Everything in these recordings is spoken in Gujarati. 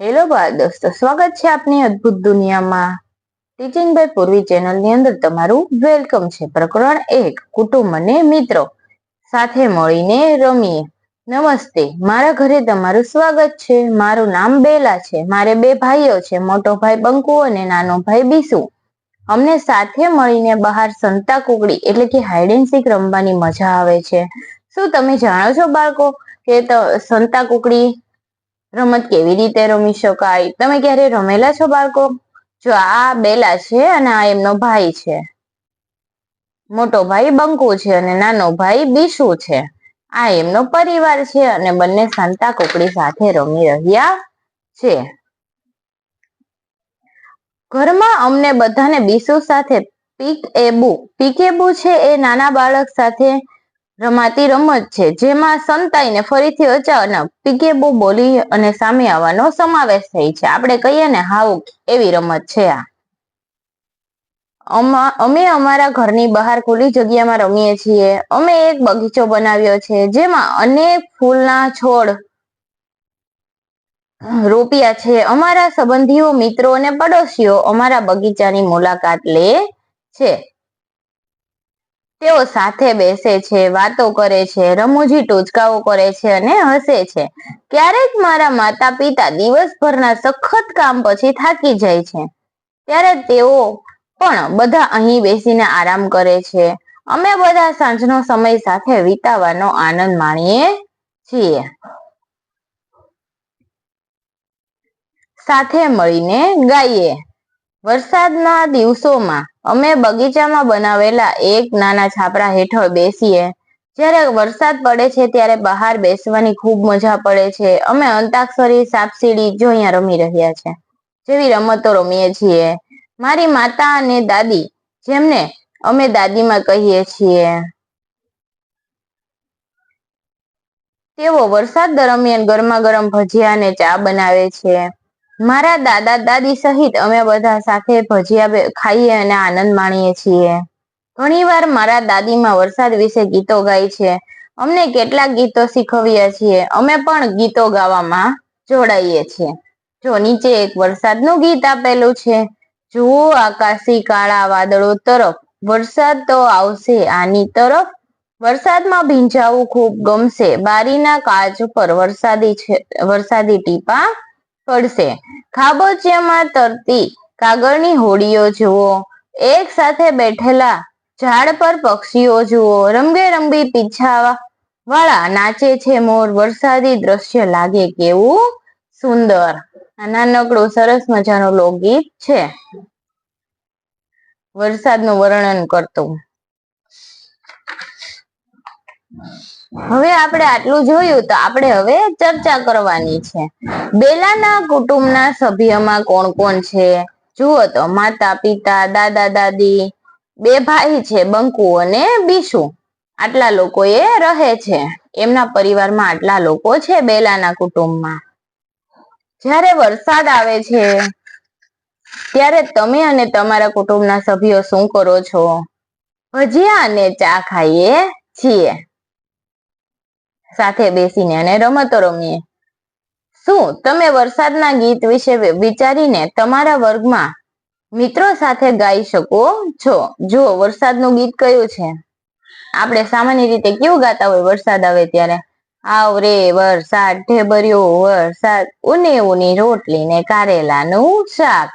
હેલો બાળ દોસ્તો, સ્વાગત છે આપની અદ્ભુત દુનિયામાં. ટીચિંગ બાય પૂર્વી ચેનલ ની અંદર તમારું વેલકમ છે. પ્રકરણ 1, કુટુંબ અને મિત્રો સાથે મળીને રમીએ. નમસ્તે, મારા ઘરે તમારું સ્વાગત છે. મારું નામ બેલા છે. મારે 2 ભાઈઓ છે, મોટો ભાઈ બંકુ અને નાનો ભાઈ બીસુ. અમને સાથે મળીને બહાર સંતા કુકડી એટલે કે હાઈડ એન્ડ સીક રમવાની મજા આવે છે. શું તમે જાણો છો બાળકો કે સંતા કુકડી રમત કેવી રીતે રમી શકાય? તમે ક્યારે રમેલા છો બાળકો? જો આ બેલા છે અને આ એમનો ભાઈ છે. મોટો ભાઈ બંકુ છે અને નાનો ભાઈ બીસુ છે. આ એમનો પરિવાર છે અને બંને સંતા કુકડી સાથે રમી રહ્યા છે. ઘરમાં અમને બધાને બીસુ સાથે પીકેબુ છે એ નાના બાળક સાથે રમાતી રમત છે, જેમાં સંતાઈને ફરીથી અચાનક પીકેબુ બોલી અને સામે આવવાનો સમાવેશ થાય છે. આપણે કહીએ ને હાઉ, એવી રમત છે આ. અમે અમારા ઘરની બહાર ખુલ્લી જગ્યામાં રમીએ છીએ. અમે એક બગીચો બનાવ્યો છે, જેમાં અનેક ફૂલના છોડ રોપ્યા છે. અમારા સંબંધીઓ, મિત્રો અને પડોશીઓ અમારા બગીચાની મુલાકાત લે છે. તેઓ સાથે બેસે છે, વાતો કરે છે, રમૂજી ટૂચકાઓ કરે છે અને હસે છે. ક્યારેક મારા માતા પિતા દિવસભરના સખત કામ પછી થાકી જાય છે, ત્યારે તેઓ પણ બધા અહીં બેસીને આરામ કરે છે. અમે બધા સાંજનો સમય સાથે વિતાવવાનો આનંદ માણીએ છીએ. સાથે મળીને ગાઈએ. વરસાદના દિવસોમાં અમે બગીચામાં બનાવેલા એક નાના છાપરા હેઠળ બેસીએ. જ્યારે વરસાદ પડે છે ત્યારે બહાર બેસવાની ખૂબ મજા પડે છે. અમે અંતાક્ષરી, સાપસીડી જો અહીંયા રમી રહ્યા છે જેવી રમતો રમીએ છીએ. મારી માતા અને દાદી, જેમને અમે દાદીમાં કહીએ છીએ, તેઓ વરસાદ દરમિયાન ગરમા ગરમ ભજીયા અને ચા બનાવે છે. મારા દાદા દાદી સહિત અમે બધા સાથે ભજીયા ખાઈએ અને આનંદ માણીએ છીએ. ઘણીવાર મારા દાદીમાં વરસાદ વિશે ગીતો ગાય છે. અમને કેટલાક ગીતો શીખવ્યા છીએ. અમે પણ ગીતો ગાવામાં જોડાઈએ છીએ. જો નીચે એક વરસાદનું ગીત આપેલું છે. જુઓ આકાશી કાળા વાદળો તરફ, વરસાદ તો આવશે આની તરફ. વરસાદમાં ભીંજાવું ખૂબ ગમશે, બારીના કાચ પર વરસાદી ટીપા પડશે. ખાબોચિયામાં તરતી કાગળની હોડીઓ જુઓ, એક સાથે બેઠેલા ઝાડ પર પક્ષીઓ જુઓ, રંગબેરંગી પીંછા વાળા નાચે છે મોર. વરસાદી દ્રશ્ય લાગે કેવું સુંદર. આ નાનકડું સરસ મજાનું લોકગીત છે વરસાદનું વર્ણન કરતું. હવે આપણે આટલું જોયું, તો આપણે હવે ચર્ચા કરવાની છે. બેલાના કુટુંબના સભ્યમાં કોણ કોણ છે? જુઓ તો માતા પિતા, દાદા દાદી, 2 ભાઈ છે બંકુ અને બીસુ. આટલા લોકો એ રહે છે. એમના પરિવારમાં આટલા લોકો છે બેલાના કુટુંબમાં. જ્યારે વરસાદ આવે છે ત્યારે તમે અને તમારા કુટુંબના સભ્યો શું કરો છો? ભજીયા અને ચા ખાઈએ છીએ. સાથે બેસીને અને રમતો રમીએ. શું તમે વરસાદના ગીત વિશે વિચારીને તમારા વર્ગમાં મિત્રો સાથે ગાઈ શકો છો? જો વરસાદનું ગીત કયું છે? આપણે સામાન્ય રીતે કેવું ગાતા હોય વરસાદ આવે ત્યારે? આવ રે વરસાદ, ઢેબરિયો વરસાદ, ઉની ઉની રોટલી ને કારેલાનું શાક.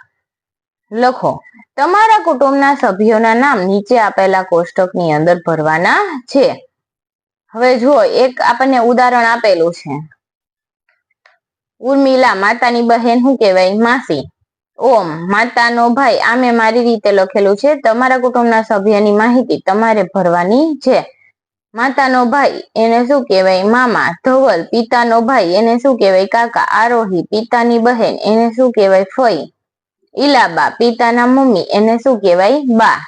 લખો. તમારા કુટુંબના સભ્યોના નામ નીચે આપેલા કોષ્ટકની અંદર ભરવાના છે. હવે જુઓ, એક આપણને ઉદાહરણ આપેલું છે. ઉર્મિલા, માતાની બહેન શું કહેવાય? માસી. ઓમ, માતાનો ભાઈ. આ મેં મારી રીતે લખેલું છે. તમારા કુટુંબના સભ્યની માહિતી તમારે ભરવાની છે. માતાનો ભાઈ એને શું કહેવાય? મામા. ધવલ, પિતાનો ભાઈ, એને શું કહેવાય? કાકા. આરોહી, પિતાની બહેન, એને શું કહેવાય? ફઈ. ઈલાબા, પિતાના મમ્મી, એને શું કહેવાય? બા.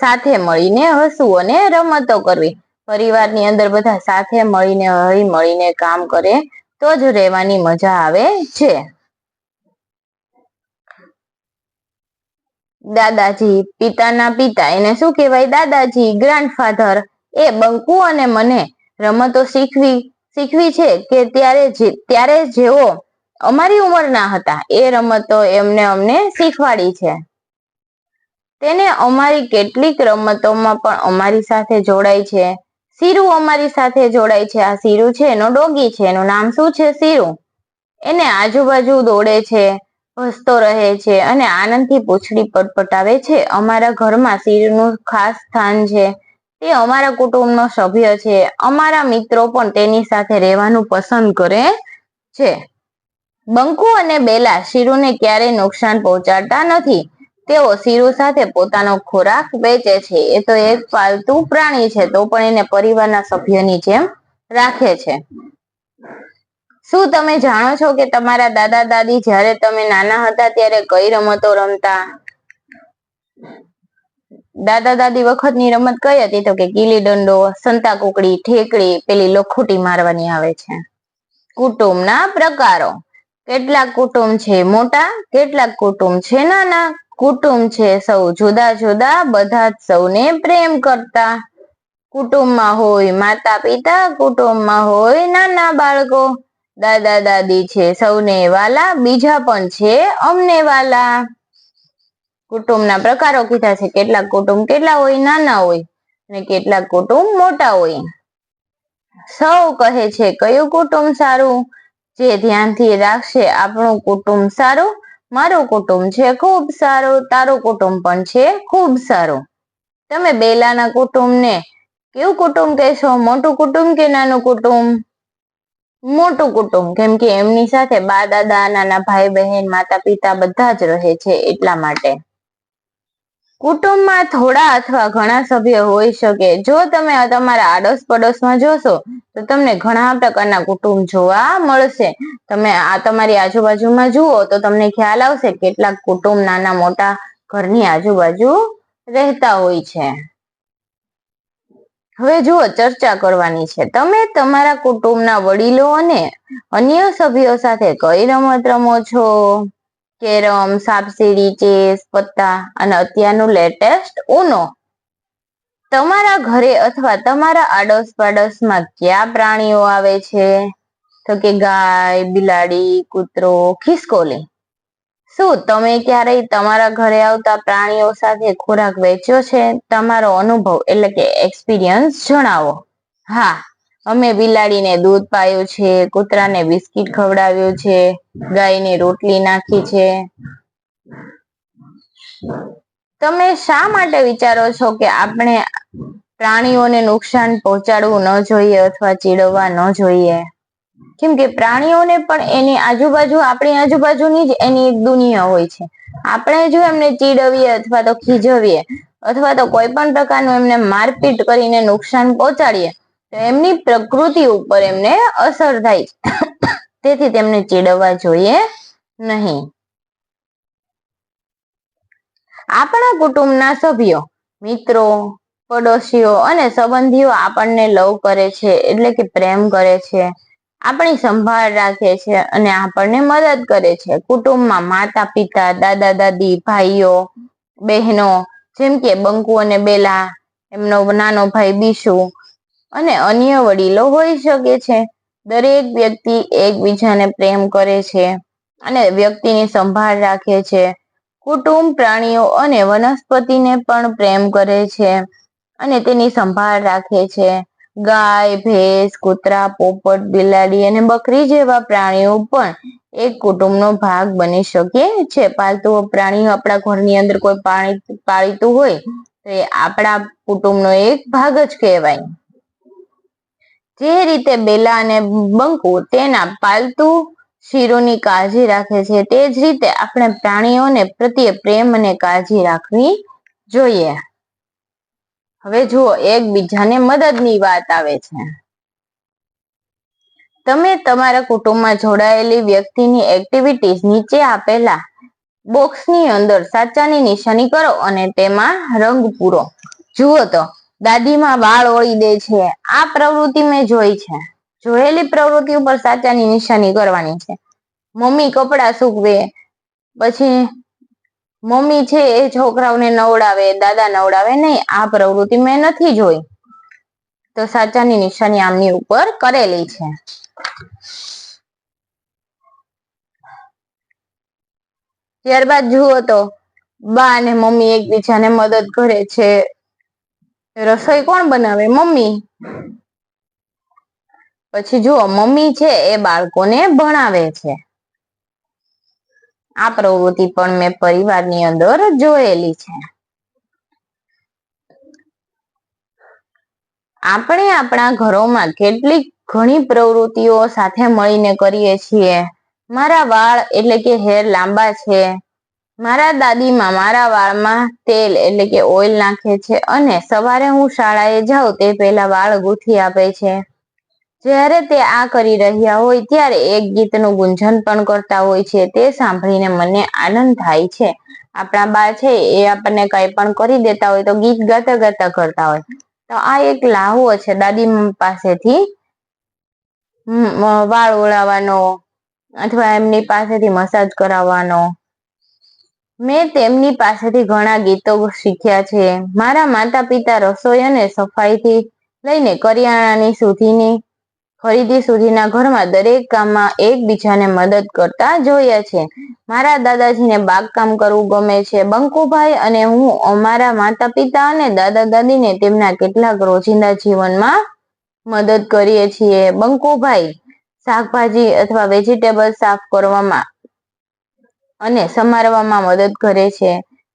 સાથે મળીને હસવું અને રમતો કરવી. પરિવારની અંદર બધા સાથે મળીને હળી મળીને કામ કરે તો જ રહેવાની મજા આવે છે. દાદાજી, પિતાના પિતા, એને શું કહેવાય? દાદાજી. ગ્રાન્ડફાધર. એ બંકુ અને મને રમતો શીખવી છે કે ત્યારે જેઓ અમારી ઉંમરના હતા. એ રમતો એમને અમને શીખવાડી છે. તેને અમારી કેટલીક રમતોમાં પણ અમારી સાથે જોડાય છે. સીરુ અમારી સાથે જોડાય છે. આ સીરુ છે એનો ડોગી છે. એનું નામ શું છે? સીરુ. એને આજુબાજુ દોડે છે, હસતો રહે છે અને આનંદથી પૂંછડી પટપટાવે છે. અમારા ઘરમાં સીરુનું ખાસ સ્થાન છે. તે અમારા કુટુંબનો સભ્ય છે. અમારા મિત્રો પણ તેની સાથે રહેવાનું પસંદ કરે છે. બંકુ અને બેલા સીરુને ક્યારેય નુકસાન પહોંચાડતા નથી. તેઓ સીરુ સાથે પોતાનો ખોરાક વેચે છે. એ તો એક પાલતુ પ્રાણી છે, તો પણ એને પરિવારના સભ્યની જેમ રાખે છે. શું તમે જાણો છો કે તમારા દાદા દાદી જ્યારે તમે નાના હતા ત્યારે કઈ રમતો રમતા? દાદા દાદી વખતની રમત કઈ હતી? તો કે ગીલી દંડો, સંતા કુકડી, ઠેકડી, પેલી લખોટી મારવાની આવે છે. કુટુંબના પ્રકારો. કેટલાક કુટુંબ છે મોટા, કેટલાક કુટુંબ છે નાના. કુટુંબ છે સૌ જુદા જુદા, બધા જ સૌને પ્રેમ કરતા. કુટુંબમાં હોય માતા પિતા, કુટુંબમાં હોય નાના બાળકો. દાદા દાદી છે સૌને વાલા, બીજા પણ છે અમને વાલા. કુટુંબના પ્રકારો કીધા છે. કેટલાક કુટુંબ કેટલા હોય? નાના હોય અને કેટલાક કુટુંબ મોટા હોય. સૌ કહે છે કયું કુટુંબ સારું? જે ધ્યાનથી રાખશે આપણું કુટુંબ સારું. મારું કુટુંબ છે ખૂબ સારું, તારું કુટુંબ પણ છે ખૂબ સારું. તમે બેલાના કુટુંબને કેવું કુટુંબ કહેશો? મોટું કુટુંબ કે નાનું કુટુંબ? મોટું કુટુંબ, કેમ કે એમની સાથે બા દાદા, નાના ભાઈ બહેન, માતા પિતા બધા જ રહે છે એટલા માટે. કુટુંબમાં થોડા અથવા ઘણા સભ્યો હોઈ શકે. જો તમે તમારા આડોશ પડોશમાં જોશો તો તમને ઘણા પ્રકારના કુટુંબ જોવા મળશે. તમે આ તમારી આજુબાજુમાં જુઓ તો તમને ખ્યાલ આવશે કેટલાક કુટુંબ નાના મોટા ઘરની આજુબાજુ રહેતા હોય છે. હવે જુઓ, ચર્ચા કરવાની છે. તમે તમારા કુટુંબના વડીલો અને અન્ય સભ્યો સાથે કઈ રમત રમો છો? કેરમ, સાપસીડી, ચેસ, પત્તા અને અત્યારનું લેટેસ્ટ ઉનો. તમારા ઘરે અથવા તમારા આડોશ પાડોશમાં કયા પ્રાણીઓ આવે છે? તો કે ગાય, બિલાડી, કૂતરો, ખિસકોલી. શું તમે ક્યારેય તમારા ઘરે આવતા પ્રાણીઓ સાથે ખોરાક વેચ્યો છે? તમારો અનુભવ એટલે કે એક્સપિરિયન્સ જણાવો. હા, અમે બિલાડીને દૂધ પાયું છે, કૂતરાને બિસ્કિટ ખવડાવ્યું છે, ગાયને રોટલી નાખી છે. તમે શા માટે વિચારો છો કે આપણે પ્રાણીઓને નુકસાન પહોંચાડવું ન જોઈએ અથવા ચીડવવા ન જોઈએ? કેમ કે પ્રાણીઓને પણ એની આજુબાજુ, આપણી આજુબાજુની જ એની એક દુનિયા હોય છે. આપણે જો એમને ચીડવીએ અથવા તો ખીજવીએ અથવા તો કોઈ પણ પ્રકારનું એમને મારપીટ કરીને નુકસાન પહોંચાડીએ તો એમની પ્રકૃતિ ઉપર એમને અસર થાય છે. તેથી તેમને ચીડવવા જોઈએ નહીં. આપણા કુટુંબના સભ્યો, મિત્રો, પડોશીઓ અને સંબંધીઓ આપણને લવ કરે છે, એટલે કે પ્રેમ કરે છે, આપણી સંભાળ રાખે છે અને આપણને મદદ કરે છે. કુટુંબમાં માતા પિતા, દાદા દાદી, ભાઈઓ બહેનો જેમ કે બંકુ અને બેલા, એમનો નાનો ભાઈ બીશુ અને અન્ય વડીલો હોઈ શકે છે. દરેક વ્યક્તિ એકબીજાને પ્રેમ કરે છે અને વ્યક્તિની સંભાળ રાખે છે. કુટુંબ પ્રાણીઓ અને વનસ્પતિને પણ પ્રેમ કરે છે અને તેની સંભાળ રાખે છે. ગાય, ભેંસ, કૂતરા, પોપટ, બિલાડી અને બકરી જેવા પ્રાણીઓ પણ એક કુટુંબનો ભાગ બની શકે છે. પાલતુ પ્રાણીઓ આપણા ઘરની અંદર કોઈ પાળતું હોય તો એ આપણા કુટુંબનો એક ભાગ જ કહેવાય. જે રીતે બેલા અને બંકુ તેના પાલતુ શિરોની કાળજી રાખે છે, તે જ રીતે આપણે પ્રાણીઓને પ્રત્યે પ્રેમ અને કાળજી રાખવી જોઈએ. હવે જુઓ, એકબીજાને મદદની વાત આવે છે. તમે તમારા કુટુંબમાં જોડાયેલી વ્યક્તિની એક્ટિવિટીઝ નીચે આપેલા બોક્સની અંદર સાચાની નિશાની કરો અને તેમાં રંગ પૂરો. જુઓ તો, દાદીમાં વાળ ઓળી દે છે. આ પ્રવૃત્તિ મેં જોઈ છે. જોયેલી પ્રવૃત્તિ ઉપર સાચાની નિશાની કરવાની છે. મમ્મી કપડા સૂકવે, પછી મમ્મી છે એ છોકરાઓને નવડાવે, દાદા નવડાવે નહીં. આ પ્રવૃત્તિ મેં નથી જોઈ, તો સાચાની નિશાની આમની ઉપર કરેલી છે. ત્યારબાદ જુઓ તો બા અને મમ્મી એકબીજાને મદદ કરે છે. રસોઈ કોણ બનાવે? મમ્મી. પછી જુઓ મમ્મી છે એ બાળકોને ભણાવે છે. આ પ્રવૃત્તિ પણ મેં પરિવારની અંદર જોયેલી છે. આપણે આપણા ઘરોમાં કેટલીક ઘણી પ્રવૃત્તિઓ સાથે મળીને કરીએ છીએ. મારા વાળ એટલે કે હેર લાંબા છે. મારા દાદીમાં મારા વાળમાં તેલ એટલે કે ઓઇલ નાખે છે અને સવારે હું શાળાએ જાઉં તે પહેલા વાળ ગૂંથી આપે છે. જ્યારે તે આ કરી રહ્યા હોય ત્યારે એક ગીતનું ગુંજન પણ કરતા હોય છે. તે સાંભળીને મને આનંદ થાય છે. આપણા બા છે એ આપણને કઈ પણ કરી દેતા હોય તો ગીત ગાતા ગાતા કરતા હોય. તો આ એક લાહવો છે દાદી પાસેથી વાળ ઓળાવવાનો અથવા એમની પાસેથી મસાજ કરાવવાનો. મેં તેમની પાસેથી ઘણા ગીતો શીખ્યા છે. મારા માતા પિતા રસોઈ અને સફાઈથી લઈને કરિયાણાની ખરીદી સુધીના ઘરમાં દરેક કામમાં એકબીજાને મદદ કરતા જોયા છે. મારા દાદાજીને બાગકામ કરવું ગમે છે. બંકુભાઈ અને હું અમારા માતા પિતા અને દાદા દાદીને તેમના કેટલાક રોજિંદા જીવનમાં મદદ કરીએ છીએ. બંકુભાઈ શાકભાજી અથવા વેજીટેબલ સાફ કરવામાં અને સમારવામાં મદદ કરે છે.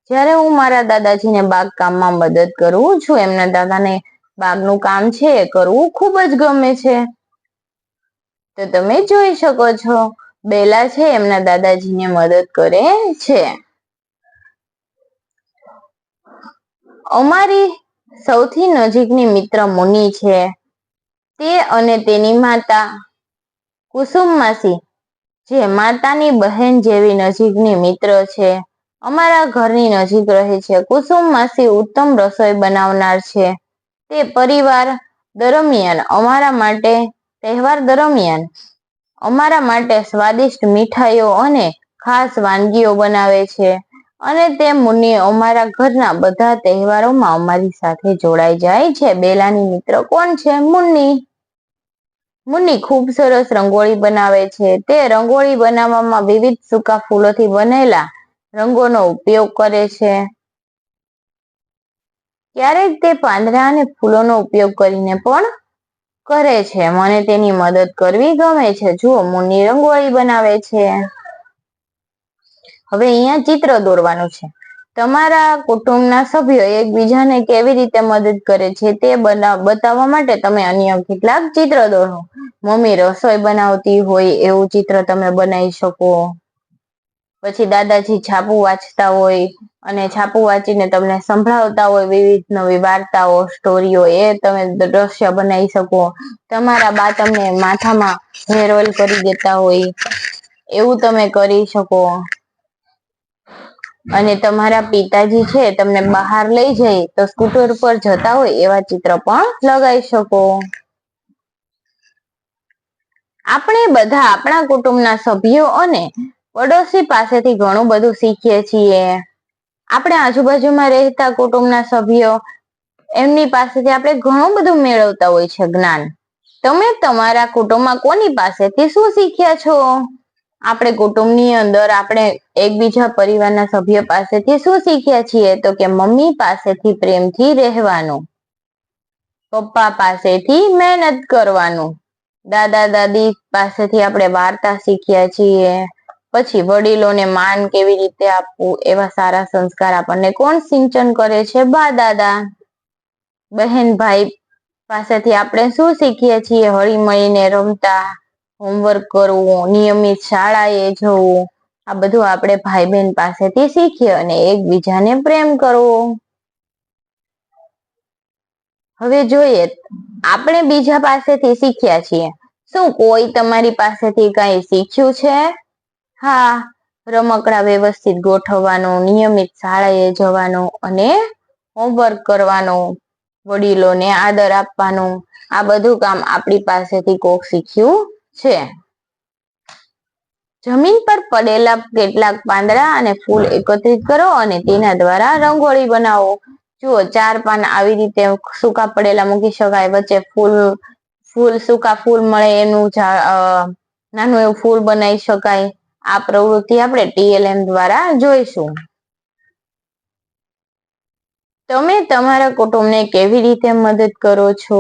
જ્યારે હું મારા દાદાજીને બાગકામમાં મદદ કરું છું. એમના દાદાને બાગનું કામ છે કરવું ખૂબ જ ગમે છે. તો તમે જોઈ શકો છો બેલા છે એમના દાદાજીને મદદ કરે છે. અમારી સૌથી નજીકની મિત્ર મુનિ છે. તે અને તેની માતા કુસુમ માસી જે માતાની બહેન જેવી નજીકની મિત્ર છે. અમારા ઘરની નજીક રહે છે. કુસુમ માસી ઉત્તમ રસોઈ બનાવનાર છે. તે તહેવાર દરમિયાન અમારા માટે સ્વાદિષ્ટ મીઠાઈઓ અને ખાસ વાનગીઓ બનાવે છે. અને તે મુન્ની અમારા ઘરના બધા તહેવારોમાં અમારી સાથે જોડાઈ જાય છે. બેલાની મિત્ર કોણ છે? મુન્ની ખૂબ સરસ રંગોળી બનાવે છે. તે રંગોળી બનાવવામાં વિવિધ સૂકા ફૂલોથી બનેલા રંગોનો ઉપયોગ કરે છે. ક્યારેક તે પાંદડા અને ફૂલોનો ઉપયોગ કરીને પણ કરે છે. મને તેની મદદ કરવી ગમે છે. જુઓ મુન્ની રંગોળી બનાવે છે. હવે અહીંયા ચિત્ર દોરવાનું છે. તમારા કુટુંબના સભ્યો એકબીજાને કેવી રીતે મદદ કરે છે તે બતાવવા માટે તમે અન્ય કેટલાક ચિત્ર દોરો. મમ્મી રસોઈ બનાવતી હોય એવું ચિત્ર તમે બનાવી શકો. પછી દાદાજી છાપું વાંચતા હોય અને છાપું વાંચીને તમને સંભળાવતા હોય વિવિધ નવી વાર્તાઓ સ્ટોરીઓ એ તમે દ્રશ્ય બનાવી શકો. તમારા બા તમને માથામાં હેર ઓઇલ કરી દેતા હોય એવું તમે કરી શકો. અને તમારા પિતાજી છે તમને બહાર લઈ જાય તો સ્કૂટર પર જતા હોય એવા ચિત્ર પણ લગાવી શકો. આપણે બધા આપણા કુટુંબના સભ્યો અને પડોશી પાસેથી ઘણું બધું શીખીએ છીએ. આપણે આજુબાજુમાં રહેતા કુટુંબના સભ્યો એમની પાસેથી આપણે ઘણું બધું મેળવતા હોય છે જ્ઞાન. તમે તમારા કુટુંબમાં કોની પાસેથી શું શીખ્યા છો? આપણે કુટુંબની અંદર આપણે એકબીજા પરિવારના સભ્યો પાસેથી શું શીખ્યા છીએ? તો કે મમ્મી પાસેથી પ્રેમથી રહેવાનું, પપ્પા પાસેથી મહેનત કરવાનું, દાદા દાદી પાસેથી આપણે વાર્તા શીખ્યા છીએ. પછી વડીલોને માન કેવી રીતે આપવું એવા સારા સંસ્કાર આપણને કોણ સિંચન કરે છે? બા દાદા. બહેન ભાઈ પાસેથી આપણે શું શીખીએ છીએ? હળી મળીને રમતા, હોમવર્ક કરવું, નિયમિત શાળાએ જવું. આ બધું આપણે ભાઈ બહેન પાસેથી શીખીએ અને એકબીજાને પ્રેમ કરવો. હવે જોઈએ આપણે બીજા પાસેથી શીખ્યા છીએ. શું કોઈ તમારી પાસેથી કઈ શીખ્યું છે? હા, રમકડા વ્યવસ્થિત ગોઠવવાનું, નિયમિત શાળાએ જવાનું અને હોમવર્ક કરવાનું, વડીલોને આદર આપવાનું, આ બધું કામ આપણી પાસેથી કોક શીખ્યું છે. જમીન પર પડેલા કેટલાક પાંદડા અને ફૂલ એકત્રિત કરો અને તેના દ્વારા રંગોળી બનાવો. જુઓ 4 પાન આવી રીતે સૂકા પડેલા મૂકી શકાય. વચ્ચે સૂકા ફૂલ મળે એનું નાનું એવું ફૂલ બનાવી શકાય. આ પ્રવૃત્તિ આપણે TLM દ્વારા જોઈશું. તમે તમારા કુટુંબને કેવી રીતે મદદ કરો છો?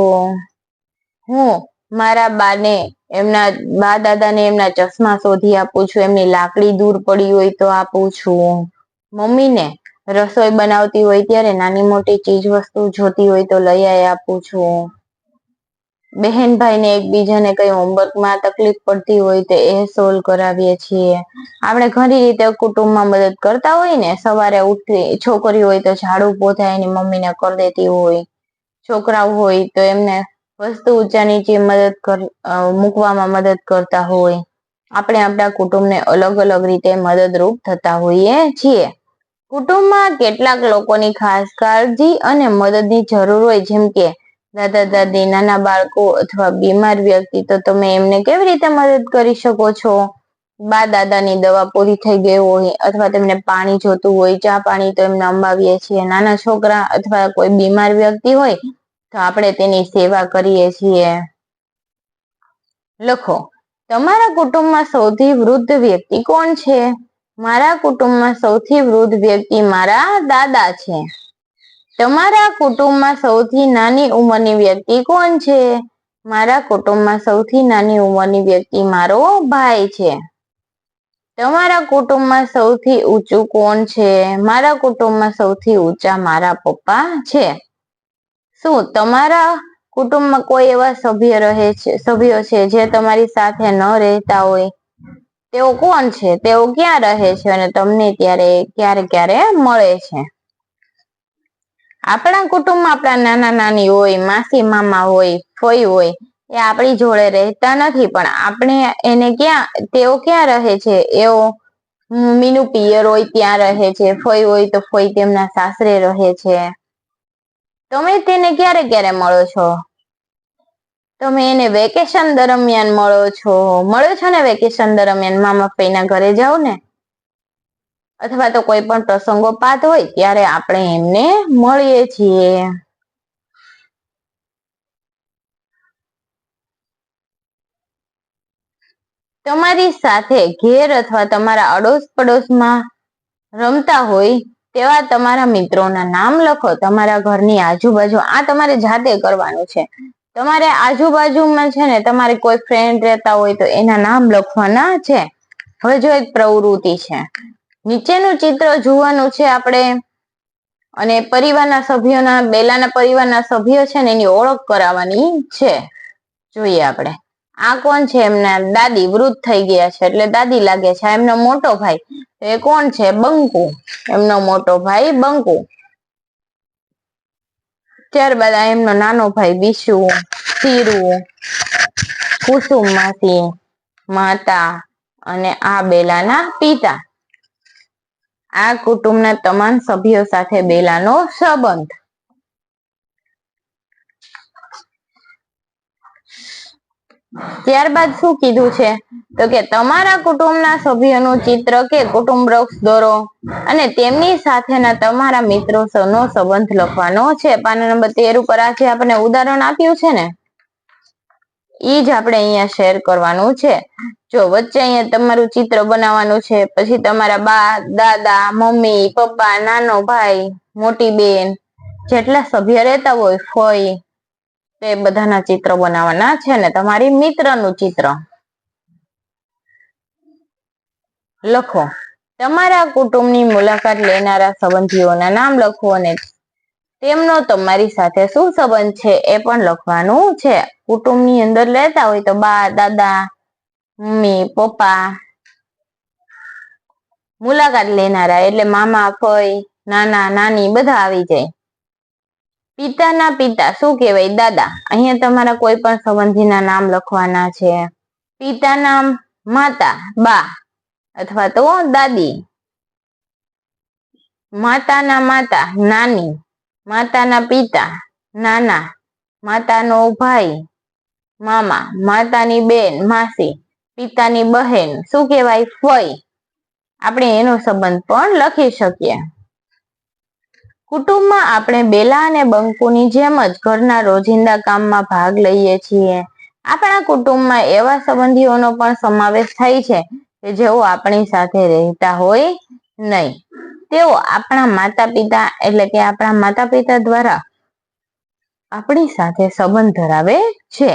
હું મારા બા દાદાને એમના ચશ્મા શોધી આપું છું, એમની લાકડી દૂર પડી હોય તો આપું છું. મમ્મીને રસોઈ બનાવતી હોય ત્યારે નાની મોટી ચીજ વસ્તુ જોતી હોય તો લઈ આપું છું. બહેન ભાઈને એકબીજાને કઈ હોમવર્કમાં તકલીફ પડતી હોય તો એ સોલ્વ કરાવીએ છીએ. આપણે ઘણી રીતે કુટુંબમાં મદદ કરતા હોય ને. સવારે ઉઠી છોકરી હોય તો ઝાડુ પોછા એની મમ્મીને કરી દેતી હોય, છોકરાઓ હોય તો એમને વસ્તુ ઊંચા નીચે મૂકવામાં મદદ કરતા હોય. આપણે આપણા કુટુંબને અલગ અલગ રીતે મદદરૂપ થતા હોઈએ છીએ. કુટુંબમાં કેટલાક લોકોની ખાસ કાળજી અને મદદની જરૂર હોય, જેમ કે દાદા દાદી, નાના બાળકો અથવા બીમાર વ્યક્તિ, તો તમે એમને કેવી રીતે મદદ કરી શકો છો? બા દાદાની દવા પૂરી થઈ ગઈ હોય અથવા તેમને પાણી જોતું હોય, ચા પાણી તો એમને અંબાવીએ છીએ. નાના છોકરા અથવા કોઈ બીમાર વ્યક્તિ હોય તો આપણે તેની સેવા કરીએ છીએ. લખો, તમારા કુટુંબમાં સૌથી વૃદ્ધ વ્યક્તિ કોણ છે? મારા કુટુંબમાં સૌથી વૃદ્ધ વ્યક્તિ મારા દાદા છે. તમારા કુટુંબમાં સૌથી નાની ઉંમરની વ્યક્તિ કોણ છે? મારા કુટુંબમાં સૌથી નાની ઉંમરની વ્યક્તિ મારો ભાઈ છે. તમારા કુટુંબમાં સૌથી ઊંચું કોણ છે? મારા કુટુંબમાં સૌથી ઊંચા મારા પપ્પા છે. શું તમારા કુટુંબમાં કોઈ એવા સભ્યો છે જે તમારી સાથે ન રહેતા હોય? તેઓ કોણ છે? તેઓ ક્યાં રહે છે અને તમને ક્યારે મળે છે? આપણા કુટુંબમાં આપણા નાના નાની હોય, માસી મામા હોય, ફઈ હોય, એ આપણી જોડે રહેતા નથી, પણ તેઓ ક્યાં રહે છે? એઓ મમ્મીનું પિયર હોય ત્યાં રહે છે. ફઈ હોય તો ફઈ તેમના સાસરે રહે છે. તમે તેને ક્યારે મળો છો? તમે એને વેકેશન દરમિયાન મળો છો ને? વેકેશન દરમિયાન મામા ફઈના ઘરે જાઓ ને, અથવા તો કોઈ પણ પ્રસંગોપાત હોય ત્યારે આપણે એમને મળીએ છીએ. તમારી સાથે ઘેર અથવા તમારા અડોશ પડોશમાં રમતા હોય તેવા તમારા મિત્રોના નામ લખો. તમારા ઘરની આજુબાજુ આ તમારે જાતે કરવાનું છે. તમારે આજુબાજુમાં છે ને તમારે કોઈ ફ્રેન્ડ રહેતા હોય તો એના નામ લખવાના છે. હવે જો એક પ્રવૃત્તિ છે, નીચેનું ચિત્ર જોવાનું છે આપણે, અને બેલાના પરિવારના સભ્યો છે ને એની ઓળખ કરાવવાની છે. જોઈએ આપણે. આ કોણ છે? એમના દાદી વૃદ્ધ થઈ ગયા છે એટલે દાદી લાગે છે. એમનો મોટો ભાઈ એ કોણ છે? બંકુ. એમનો મોટો ભાઈ બંકુ. ત્યારબાદ એમનો નાનો ભાઈ બીશુ, શીરુ, કુસુમ માસી, માતા અને આ બેલાના પિતા. આ કુટુંબના તમામ સભ્યો સાથે બેલાનો સંબંધ. ત્યારબાદ શું કીધું છે? તો કે તમારા કુટુંબના સભ્યોનું ચિત્ર કે કુટુંબ વૃક્ષ દોરો અને તેમની સાથેના તમારા મિત્રોનો સંબંધ લખવાનો છે. પાના નંબર 13 ઉપર આ જે આપણને ઉદાહરણ આપ્યું છે ને, ઈ જ આપણે અહીંયા શેર કરવાનું છે. જો વચ્ચે અહીંયા તમારું ચિત્ર બનાવવાનું છે, પછી તમારા બા દાદા, મમ્મી, પપ્પા, નાનો ભાઈ, મોટી બેન, જેટલા સભ્ય રહેતા હોય, ફઈ, તે બધાના ચિત્ર બનાવવાના છે ને તમારી મિત્રનું ચિત્ર લખો. તમારા કુટુંબની મુલાકાત લેનારા સંબંધીઓના નામ લખો અને તેમનો તમારી સાથે શું સંબંધ છે એ પણ લખવાનું છે. કુટુંબની અંદર રહેતા હોય તો બા દાદા, મમ્મી, પપ્પા, મુલાકાત લેનારા એટલે મામા, ફઈ, નાના, નાની બધા આવી જાય. પિતાના પિતા શું કહેવાય? દાદા. અહીંયા તમારા કોઈ પણ સંબંધીના નામ લખવાના છે. પિતાના માતા બા અથવા તો દાદી. માતાના માતા નાની. માતાના પિતા નાના. માતાનો ભાઈ મામા. માતાની બેન માસી. પિતાની બહેન શું કહેવાય? ફઈ. આપણે એનો સંબંધ પણ લખી શકીએ. કુટુંબમાં આપણે બેલા અને બંકુની જેમ જ ઘરના રોજિંદા કામમાં ભાગ લઈએ છીએ. આપણા કુટુંબમાં એવા સંબંધીઓનો પણ સમાવેશ થાય છે કે જેઓ આપણી સાથે રહેતા હોય નહીં. તેઓ આપણા માતા પિતા એટલે કે આપણા માતા પિતા દ્વારા આપણી સાથે સંબંધ ધરાવે છે.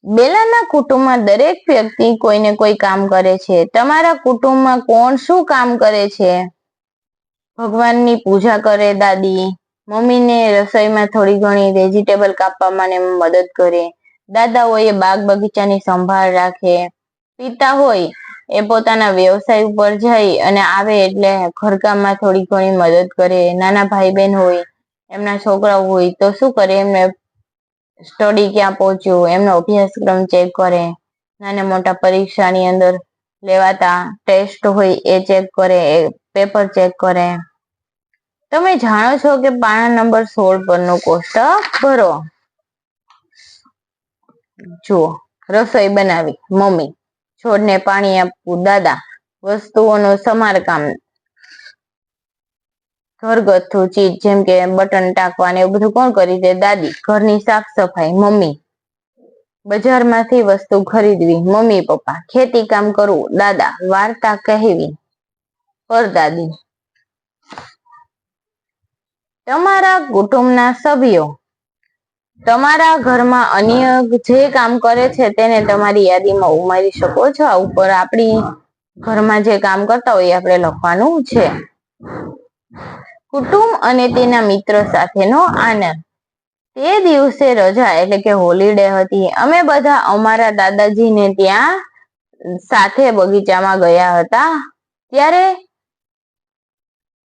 બેલાના કુટુંબમાં દરેક વ્યક્તિ કોઈને કોઈ કામ કરે છે. તમારા કુટુંબમાં કોણ શું કામ કરે છે? ભગવાનની પૂજા કરે દાદી, મમ્મીને રસોઈમાં થોડી ઘણી વેજીટેબલ કાપવામાં મદદ કરે, દાદા હોય એ બાગ બગીચાની સંભાળ રાખે, પિતા હોય એ પોતાના વ્યવસાય ઉપર જાય અને આવે એટલે ઘરકામમાં થોડી ઘણી મદદ કરે, નાના ભાઈ બહેન હોય એમના છોકરાઓ હોય તો શું કરે, એમને સ્ટડી ક્યાં પહોંચ્યું એમનો અભ્યાસક્રમ ચેક કરે, નાના મોટા પરીક્ષાની અંદર લેવાતા ટેસ્ટ હોય એ ચેક કરે, પેપર ચેક કરે. તમે જાણો છો કે પાના નંબર 16 પરનું કોષ્ટક ભરો. જુઓ, રસોઈ બનાવી મમ્મી, છોડને પાણી આપવું દાદા, વસ્તુઓનું સમારકામ ઘરગથ્થુ ચીજ જેમ કે બટન ટાંકવા એવું બધું કોણ કરી દે? દાદી. ઘરની સાફ સફાઈ મમ્મી, બજારમાંથી વસ્તુ ખરીદવી મમ્મી પપ્પા, ખેતી કામ કરવું દાદા, વાર્તા કહેવી પરદાદી. તમારા કુટુંબના સભ્યો તમારા ઘરમાં અન્ય જે કામ કરે છે તેને તમારી યાદીમાં ઉમેરી શકો છો. આ ઉપર આપણી ઘરમાં જે કામ કરતા હોય આપણે લખવાનું છે. કુટુંબ અને તેના મિત્રો સાથેનો આનંદ. તે દિવસે રજા એટલે કે હોલિડે હતી. અમે બધા અમારા દાદાજીને ત્યાં સાથે બગીચામાં ગયા હતા.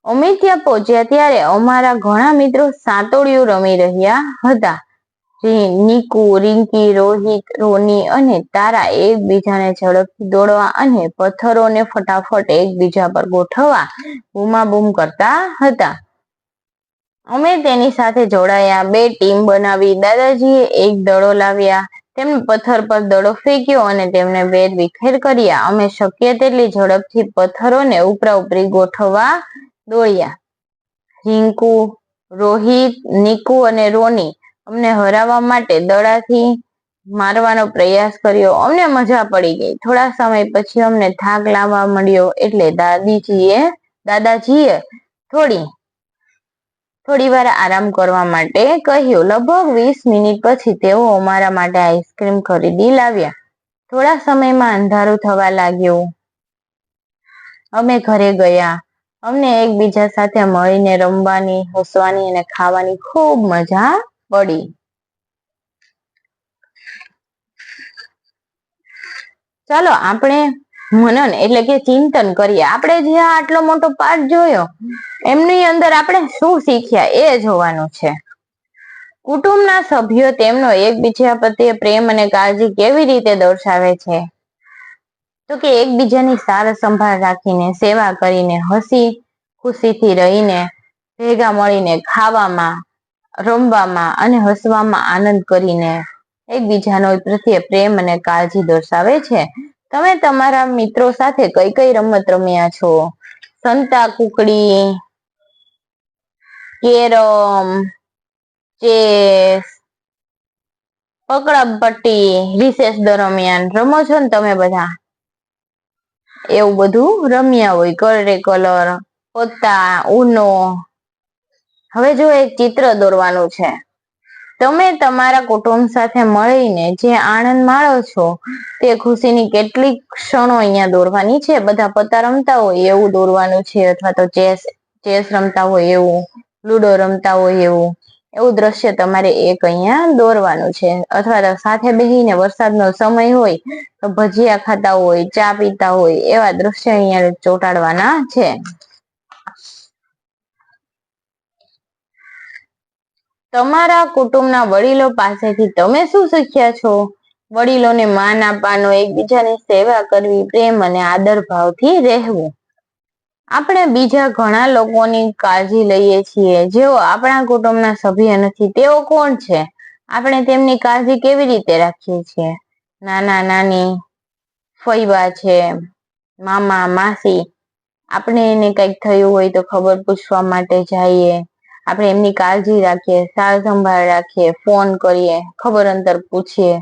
અમે ત્યાં પહોંચ્યા ત્યારે અમારા ઘણા મિત્રો સાતોડિયું રમી રહ્યા હતા. નીકુ, રિંકી, રોહિત, રોની અને તારા એકબીજાને ઝડપથી દોડવા અને પથ્થરોને ફટાફટ એકબીજા પર ગોઠવવા બૂમાબૂમ કરતા હતા. અમે તેની સાથે જોડાયા, 2 ટીમ બનાવી. દાદાજીએ એક દડો લાવ્યા, તેમને પથ્થર પર દડો ફેંક્યો અને તેમને વેરવિખેર કર્યા. અમે શક્ય તેટલી ઝડપથી પથ્થરોને ઉપરા ઉપરી ગોઠવવા દોડ્યા. રિંકુ, રોહિત, નીકુ અને રોની અમને હરાવવા માટે દડાથી મારવાનો પ્રયાસ કર્યો. અમને મજા પડી ગઈ. થોડા સમય પછી અમને થાક લાગવા માંડ્યો એટલે દાદાજીએ થોડી વાર આરામ કરવા માટે કહ્યું. લગભગ 20 મિનિટ પછી તેઓ અમારા માટે આઈસ્ક્રીમ ખરીદી લાવ્યા. થોડા સમયમાં અંધારું થવા લાગ્યું. અમે ઘરે ગયા. અમને એકબીજા સાથે મળીને રમવાની, હસવાની અને ખાવાની ખૂબ મજા પડી. ચાલો આપણે મનન એટલે કે ચિંતન કરીએ. આપણે જે આટલો મોટો પાઠ જોયો એમની અંદર આપણે શું શીખ્યા એ જોવાનું છે. કુટુંબના સભ્યો તેમનો એકબીજા પ્રત્યે પ્રેમ અને કાળજી કેવી રીતે દર્શાવે છે? તો કે એકબીજાની સાર સંભાળ રાખીને, સેવા કરીને, હસી ખુશીથી રહીને, ભેગા મળીને ખાવામાં, રમવામાં અને હસવામાં આનંદ કરીને એકબીજાનો પ્રત્યે પ્રેમ અને કાળજી દર્શાવે છે. તમે તમારા મિત્રો સાથે કઈ કઈ રમત રમ્યા છો? સંતા કુકડી, કેરમ, ચેસ, પકડમ પટ્ટી રિસેસ દરમિયાન રમો છો ને તમે બધા? એવું બધું રમ્યા હોય. કરે કલર, પત્તા, ઉનો. હવે જો એક ચિત્ર દોરવાનું છે. તમે તમારા કુટુંબ સાથે મળીને જે આનંદ માણો છો તે ખુશીની કેટલીક ક્ષણો અહીંયા દોરવાની છે. બધા પત્તા રમતા હોય એવું દોરવાનું છે, અથવા તો ચેસ રમતા હોય એવું, લૂડો રમતા હોય એવું દ્રશ્ય તમારે એક અહીંયા દોરવાનું છે. અથવા તો સાથે બેસીને વરસાદનો સમય હોય તો ભજીયા ખાતા હોય, ચા પીતા હોય એવા દ્રશ્ય અહીંયા ચોંટાડવાના છે. તમારા કુટુંબના વડીલો પાસેથી તમે શું શીખ્યા છો? વડીલોને માન આપવાનો, એકબીજાની સેવા કરવી, પ્રેમ અને આદર ભાવથી રહેવું. આપણે બીજા ઘણા લોકોની કાળજી લઈએ છીએ જેઓ આપણા કુટુંબના સભ્ય નથી. તેઓ કોણ છે? આપણે તેમની કાળજી કેવી રીતે રાખીએ છીએ? નાના નાની, ફઈબા છે, મામા માસી. આપણે એને કંઈક થયું હોય તો ખબર પૂછવા માટે જઈએ. આપણે એમની કાળજી રાખીએ, સાર સંભાળ રાખીએ, ફોન કરીએ, ખબર અંતર પૂછીએ.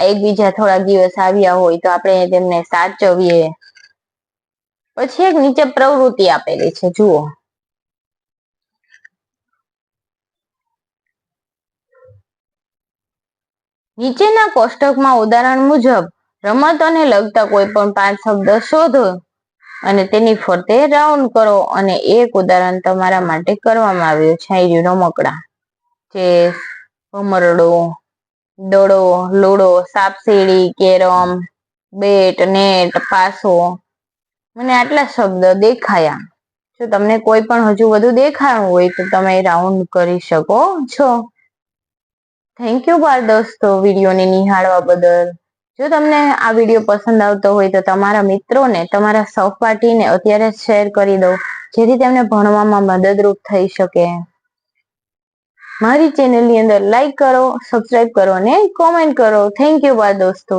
એકબીજા થોડા દિવસ આવ્યા હોય તો આપણે તેમને સાચવીએ. પછી એક નીચે પ્રવૃત્તિ આપેલી છે, જુઓ. નીચેના કોષ્ટકમાં ઉદાહરણ મુજબ રમતોને લગતા કોઈ પણ 5 શબ્દ શોધો અને તેની ફરતે રાઉન્ડ કરો અને એક ઉદાહરણ તમારા માટે કરવામાં આવ્યું છે. રમકડા, ચેસ, ભમરડો, દડો, લૂડો, સાપસીડી, કેરમ, બેટ, નેટ, પાસો. મને આટલા શબ્દ દેખાયા. જો તમને કોઈ પણ હજુ વધુ દેખાયું હોય તો તમે રાઉન્ડ કરી શકો છો. થેન્ક યુ બાળ દોસ્તો, વિડીયોને નિહાળવા બદલ. જો તમને આ વિડીયો પસંદ આવતો હોય તો તમારા મિત્રોને, તમારા સહપાઠીને અત્યારે શેર કરી દો, જેથી તેમને ભણવામાં મદદરૂપ થઈ શકે. મારી ચેનલની અંદર લાઈક કરો, સબસ્ક્રાઇબ કરો અને કોમેન્ટ કરો. થેન્ક યુ બાળ દોસ્તો.